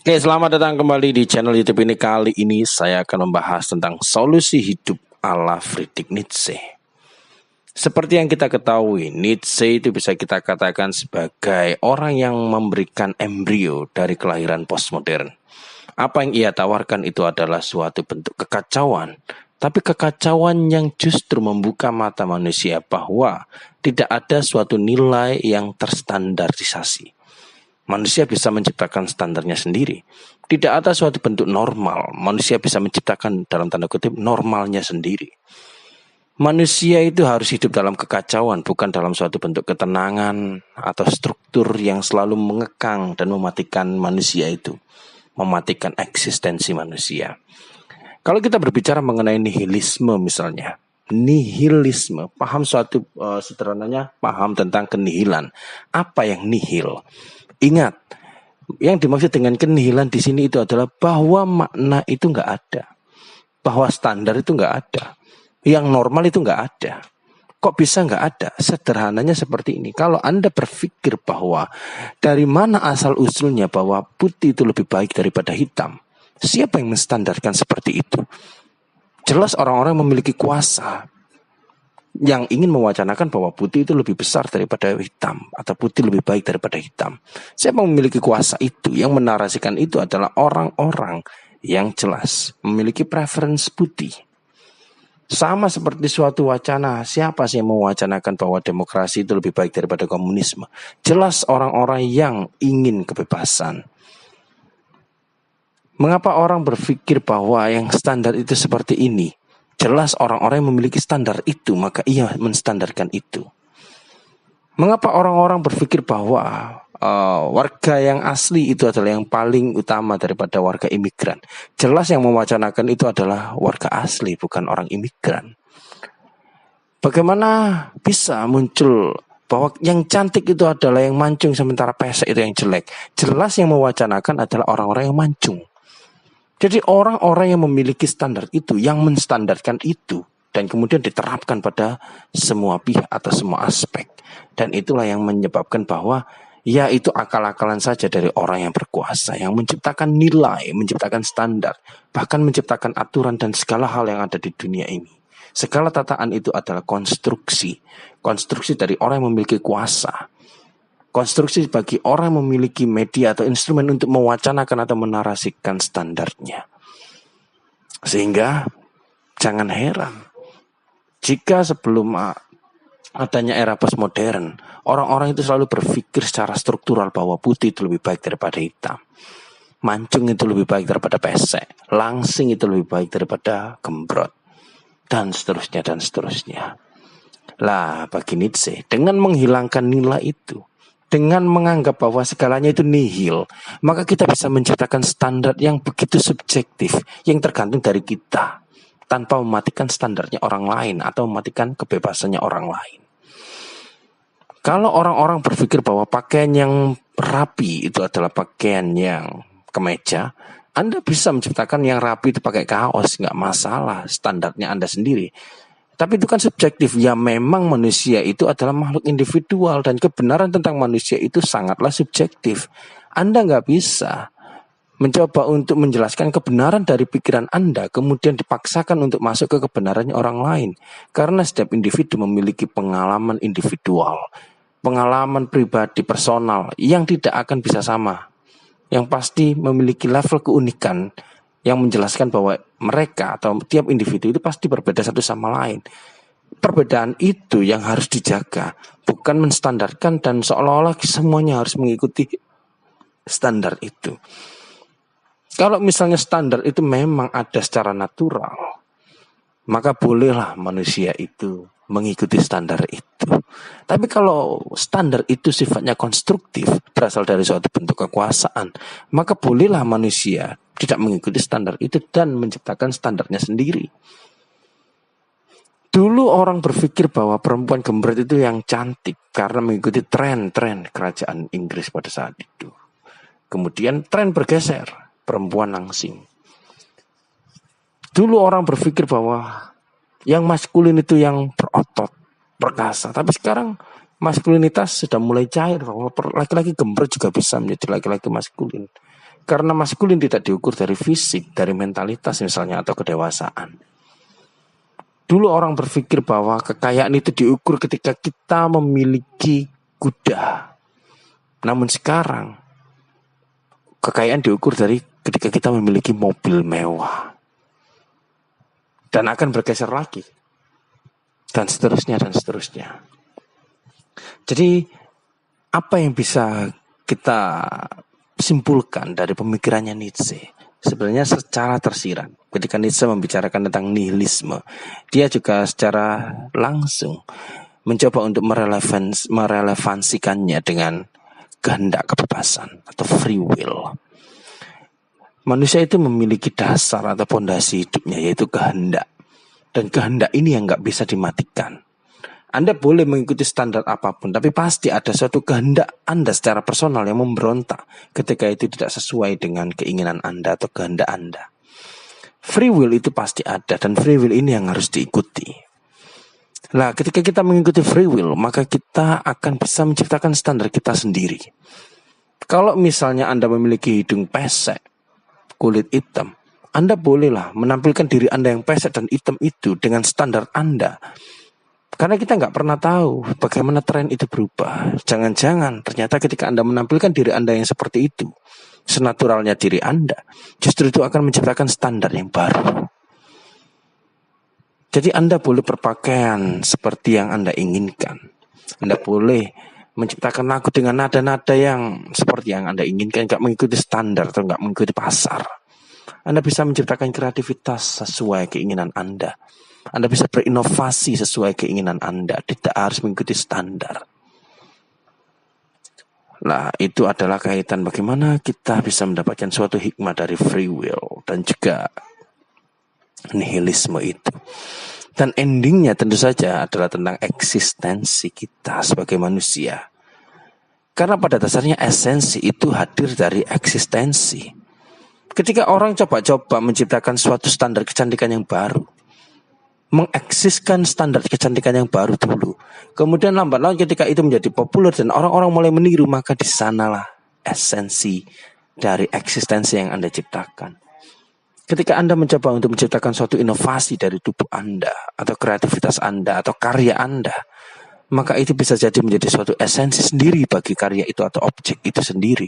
Oke, selamat datang kembali di channel YouTube ini. Kali ini saya akan membahas tentang solusi hidup ala Friedrich Nietzsche. Seperti yang kita ketahui, Nietzsche itu bisa kita katakan sebagai orang yang memberikan embrio dari kelahiran postmodern. Apa yang ia tawarkan itu adalah suatu bentuk kekacauan, tapi kekacauan yang justru membuka mata manusia bahwa tidak ada suatu nilai yang terstandarisasi. Manusia bisa menciptakan standarnya sendiri. Tidak ada suatu bentuk normal. Manusia bisa menciptakan dalam tanda kutip normalnya sendiri. Manusia itu harus hidup dalam kekacauan, bukan dalam suatu bentuk ketenangan atau struktur yang selalu mengekang dan mematikan manusia itu. Mematikan eksistensi manusia. Kalau kita berbicara mengenai nihilisme misalnya, nihilisme, paham suatu sederhananya, paham tentang kenihilan. Apa yang nihil? Ingat, yang dimaksud dengan kenihilan di sini itu adalah bahwa makna itu nggak ada, bahwa standar itu nggak ada, yang normal itu nggak ada. Kok bisa nggak ada? Sederhananya seperti ini. Kalau Anda berpikir bahwa dari mana asal usulnya bahwa putih itu lebih baik daripada hitam, siapa yang menstandarkan seperti itu? Jelas orang-orang memiliki kuasa yang ingin mewacanakan bahwa putih itu lebih besar daripada hitam atau putih lebih baik daripada hitam. Siapa yang memiliki kuasa itu? Yang menarasikan itu adalah orang-orang yang jelas memiliki preference putih. Sama seperti suatu wacana, siapa sih yang mewacanakan bahwa demokrasi itu lebih baik daripada komunisme? Jelas orang-orang yang ingin kebebasan. Mengapa orang berpikir bahwa yang standar itu seperti ini? Jelas orang-orang yang memiliki standar itu, maka ia menstandarkan itu. Mengapa orang-orang berpikir bahwa warga yang asli itu adalah yang paling utama daripada warga imigran? Jelas yang mewacanakan itu adalah warga asli, bukan orang imigran. Bagaimana bisa muncul bahwa yang cantik itu adalah yang mancung sementara pesek itu yang jelek? Jelas yang mewacanakan adalah orang-orang yang mancung. Jadi orang-orang yang memiliki standar itu, yang menstandarkan itu, dan kemudian diterapkan pada semua pihak atau semua aspek. Dan itulah yang menyebabkan bahwa ya itu akal-akalan saja dari orang yang berkuasa, yang menciptakan nilai, menciptakan standar, bahkan menciptakan aturan dan segala hal yang ada di dunia ini. Segala tataan itu adalah konstruksi. Konstruksi dari orang yang memiliki kuasa. Konstruksi bagi orang yang memiliki media atau instrumen untuk mewacanakan atau menarasikan standarnya. Sehingga jangan heran jika sebelum adanya era postmodern, orang-orang itu selalu berpikir secara struktural bahwa putih itu lebih baik daripada hitam, mancung itu lebih baik daripada pesek, langsing itu lebih baik daripada gembrot, dan seterusnya dan seterusnya. Lah bagi Nietzsche, dengan menghilangkan nilai itu, dengan menganggap bahwa segalanya itu nihil, maka kita bisa menciptakan standar yang begitu subjektif, yang tergantung dari kita, tanpa mematikan standarnya orang lain atau mematikan kebebasannya orang lain. Kalau orang-orang berpikir bahwa pakaian yang rapi itu adalah pakaian yang kemeja, Anda bisa menciptakan yang rapi itu pakai kaos, nggak masalah, standarnya Anda sendiri. Tapi itu kan subjektif. Ya memang manusia itu adalah makhluk individual dan kebenaran tentang manusia itu sangatlah subjektif. Anda nggak bisa mencoba untuk menjelaskan kebenaran dari pikiran Anda kemudian dipaksakan untuk masuk ke kebenarannya orang lain. Karena setiap individu memiliki pengalaman individual, pengalaman pribadi personal yang tidak akan bisa sama. Yang pasti memiliki level keunikan yang menjelaskan bahwa mereka atau tiap individu itu pasti berbeda satu sama lain. Perbedaan itu yang harus dijaga, bukan menstandarkan dan seolah-olah semuanya harus mengikuti standar itu. Kalau misalnya standar itu memang ada secara natural, maka bolehlah manusia itu mengikuti standar itu. Tapi kalau standar itu sifatnya konstruktif, berasal dari suatu bentuk kekuasaan, maka bolehlah manusia tidak mengikuti standar itu dan menciptakan standarnya sendiri. Dulu orang berpikir bahwa perempuan gembrot itu yang cantik karena mengikuti tren-tren kerajaan Inggris pada saat itu. Kemudian tren bergeser, perempuan langsing. Dulu orang berpikir bahwa yang maskulin itu yang berotot, perkasa. Tapi sekarang maskulinitas sudah mulai cair, bahwa laki-laki gembrot juga bisa menjadi laki-laki maskulin. Karena maskulin tidak diukur dari fisik, dari mentalitas misalnya, atau kedewasaan. Dulu orang berpikir bahwa kekayaan itu diukur ketika kita memiliki kuda. Namun sekarang kekayaan diukur dari ketika kita memiliki mobil mewah. Dan akan bergeser lagi. Dan seterusnya dan seterusnya. Jadi apa yang bisa kita simpulkan dari pemikirannya Nietzsche? Sebenarnya secara tersirat. Ketika Nietzsche membicarakan tentang nihilisme, dia juga secara langsung mencoba untuk merelevansikannya dengan kehendak kebebasan atau free will. Manusia itu memiliki dasar atau pondasi hidupnya, yaitu kehendak. Dan kehendak ini yang gak bisa dimatikan. Anda boleh mengikuti standar apapun, tapi pasti ada suatu kehendak Anda secara personal yang memberontak ketika itu tidak sesuai dengan keinginan Anda atau kehendak Anda. Free will itu pasti ada, dan free will ini yang harus diikuti. Nah, ketika kita mengikuti free will, maka kita akan bisa menciptakan standar kita sendiri. Kalau misalnya Anda memiliki hidung pesek, kulit hitam, Anda bolehlah menampilkan diri Anda yang pesek dan hitam itu dengan standar Anda. Karena kita nggak pernah tahu bagaimana tren itu berubah. Jangan-jangan ternyata ketika Anda menampilkan diri Anda yang seperti itu, senaturalnya diri Anda, justru itu akan menciptakan standar yang baru. Jadi Anda boleh berpakaian seperti yang Anda inginkan. Anda boleh menciptakan lagu dengan nada-nada yang seperti yang Anda inginkan, nggak mengikuti standar atau nggak mengikuti pasar. Anda bisa menciptakan kreativitas sesuai keinginan Anda. Anda bisa berinovasi sesuai keinginan Anda, tidak harus mengikuti standar. Nah, itu adalah kaitan bagaimana kita bisa mendapatkan suatu hikmah dari free will dan juga nihilisme itu. Dan endingnya tentu saja adalah tentang eksistensi kita sebagai manusia. Karena pada dasarnya esensi itu hadir dari eksistensi. Ketika orang coba-coba menciptakan suatu standar kecantikan yang baru, mengeksiskan standar kecantikan yang baru dulu, kemudian lambat laun ketika itu menjadi populer dan orang-orang mulai meniru, maka di sanalah esensi dari eksistensi yang Anda ciptakan. Ketika Anda mencoba untuk menciptakan suatu inovasi dari tubuh Anda, atau kreativitas Anda, atau karya Anda, maka itu bisa jadi menjadi suatu esensi sendiri bagi karya itu atau objek itu sendiri.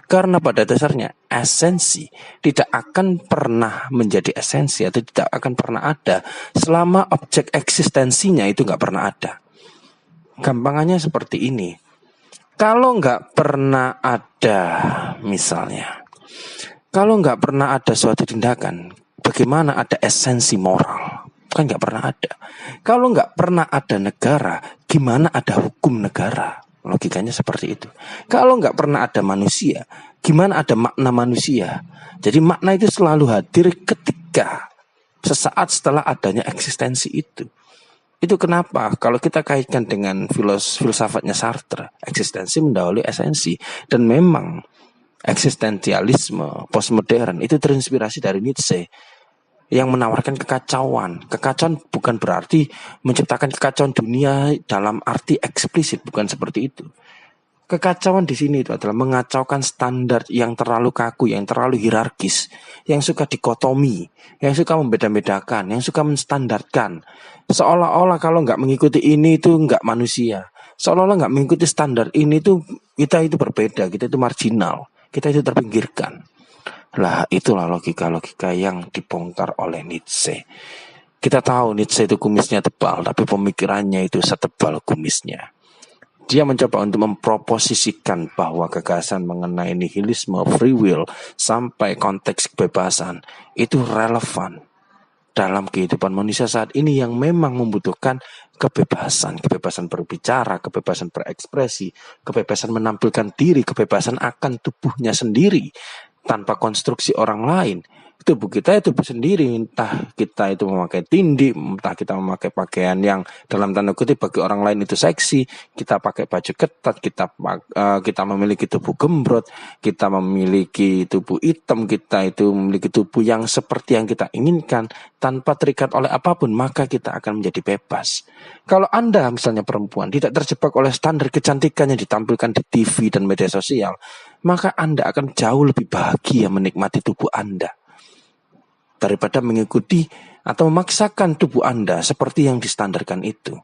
Karena pada dasarnya esensi tidak akan pernah menjadi esensi atau tidak akan pernah ada selama objek eksistensinya itu nggak pernah ada. Gampangannya seperti ini. Kalau nggak pernah ada, misalnya, kalau nggak pernah ada suatu tindakan, bagaimana ada esensi moral? Kan nggak pernah ada. Kalau nggak pernah ada negara, gimana ada hukum negara? Logikanya seperti itu. Kalau nggak pernah ada manusia, gimana ada makna manusia? Jadi makna itu selalu hadir ketika sesaat setelah adanya eksistensi itu. Itu kenapa kalau kita kaitkan dengan filsafatnya Sartre, eksistensi mendahului esensi. Dan memang eksistensialisme postmodern itu terinspirasi dari Nietzsche yang menawarkan kekacauan. Kekacauan bukan berarti menciptakan kekacauan dunia dalam arti eksplisit, bukan seperti itu. Kekacauan di sini itu adalah mengacaukan standar yang terlalu kaku, yang terlalu hierarkis, yang suka dikotomi, yang suka membeda-bedakan, yang suka menstandarkan. Seolah-olah kalau nggak mengikuti ini itu nggak manusia. Seolah-olah nggak mengikuti standar ini itu kita itu berbeda, kita itu marginal. Kita itu terpinggirkan. Lah, itulah logika-logika yang dibongkar oleh Nietzsche. Kita tahu Nietzsche itu kumisnya tebal, tapi pemikirannya itu setebal kumisnya. Dia mencoba untuk memproposisikan bahwa gagasan mengenai nihilisme, free will, sampai konteks kebebasan itu relevan dalam kehidupan manusia saat ini yang memang membutuhkan kebebasan. Kebebasan berbicara, kebebasan berekspresi, kebebasan menampilkan diri, kebebasan akan tubuhnya sendiri tanpa konstruksi orang lain. Tubuh kita itu tubuh sendiri, entah kita itu memakai tindik, entah kita memakai pakaian yang dalam tanda kutip bagi orang lain itu seksi, kita pakai baju ketat, kita memiliki tubuh gembrot, kita memiliki tubuh hitam, kita itu memiliki tubuh yang seperti yang kita inginkan tanpa terikat oleh apapun, maka kita akan menjadi bebas. Kalau Anda misalnya perempuan tidak terjebak oleh standar kecantikan yang ditampilkan di TV dan media sosial, maka Anda akan jauh lebih bahagia menikmati tubuh Anda daripada mengikuti atau memaksakan tubuh Anda seperti yang distandarkan itu.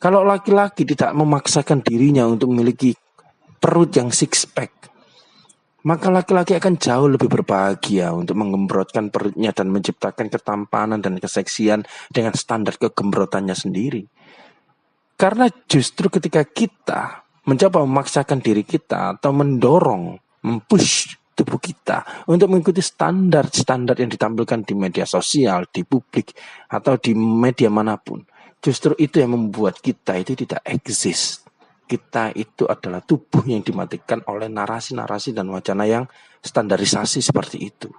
Kalau laki-laki tidak memaksakan dirinya untuk memiliki perut yang six pack, maka laki-laki akan jauh lebih berbahagia untuk menggembrotkan perutnya dan menciptakan ketampanan dan keseksian dengan standar kegembrotannya sendiri. Karena justru ketika kita mencoba memaksakan diri kita atau mendorong, mempush tubuh kita untuk mengikuti standar-standar yang ditampilkan di media sosial, di publik, atau di media manapun, justru itu yang membuat kita itu tidak eksis. Kita itu adalah tubuh yang dimatikan oleh narasi-narasi dan wacana yang standarisasi seperti itu.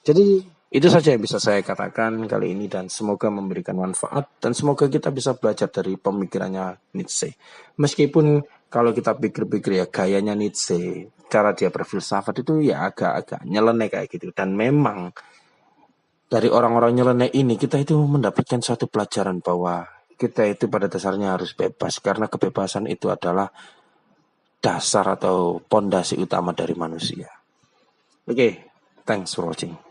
Jadi itu saja yang bisa saya katakan kali ini, dan semoga memberikan manfaat dan semoga kita bisa belajar dari pemikirannya Nietzsche. Meskipun kalau kita pikir-pikir ya gayanya Nietzsche, cara dia berfilsafat itu ya agak-agak nyeleneh kayak gitu. Dan memang dari orang-orang nyeleneh ini kita itu mendapatkan suatu pelajaran bahwa kita itu pada dasarnya harus bebas, karena kebebasan itu adalah dasar atau pondasi utama dari manusia. Oke, thanks for watching.